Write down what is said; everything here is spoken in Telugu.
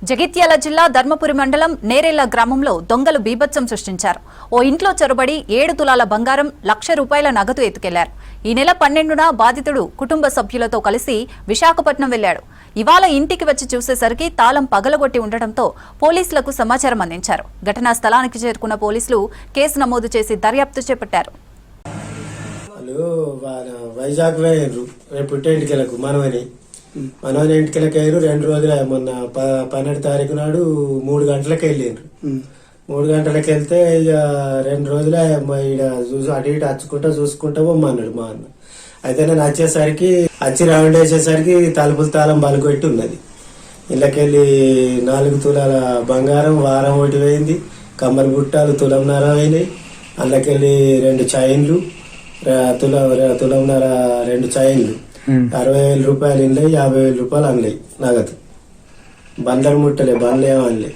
జగిత్యాల జిల్లా ధర్మపురి మండలం నేరేళ్ల గ్రామంలో దొంగలు బీభత్సం సృష్టించారు. ఓ ఇంట్లో చొరబడి 7 తులాల బంగారం, ₹1,00,000 నగదు ఎత్తుకెళ్లారు. ఈ నెల 12న బాధితుడు కుటుంబ సభ్యులతో కలిసి విశాఖపట్నం వెళ్లాడు. ఇవాళ ఇంటికి వచ్చి చూసేసరికి తాళం పగలగొట్టి ఉండటంతో పోలీసులకు సమాచారం అందించారు. ఘటనా స్థలానికి చేరుకున్న పోలీసులు కేసు నమోదు చేసి దర్యాప్తు చేపట్టారు. వైజాగ్ రేపు ఇంటికి మనవని ఇంటికి 2 రోజులు మొన్న 12 తారీఖు నాడు 3 గంటలకు వెళ్ళిండ్రు. 3 గంటలకు వెళ్తే ఇక 2 రోజులే చూసి అటు ఇటు చూసుకుంటా పొమ్మన్నాడు మా అన్న. అయితే నేను వచ్చి రౌండ్ వేసేసరికి తలుపులు తాళం బలగొట్టి ఉన్నది. ఇళ్ళకెళ్ళి 4 తులాల బంగారం, వారం ఒకటి పోయింది, కమ్మరి బుట్టాలు 1.5 తులం అయినాయి. అందులోకెళ్ళి 2 చైన్లు, తులంన్నర 2 చైన్లు, 60,000 రూపాయలు ఇన్లే, 50,000 రూపాయలు అనలే నగదు. బండ్లను ముట్టలే, బండ్లు ఏమనలే.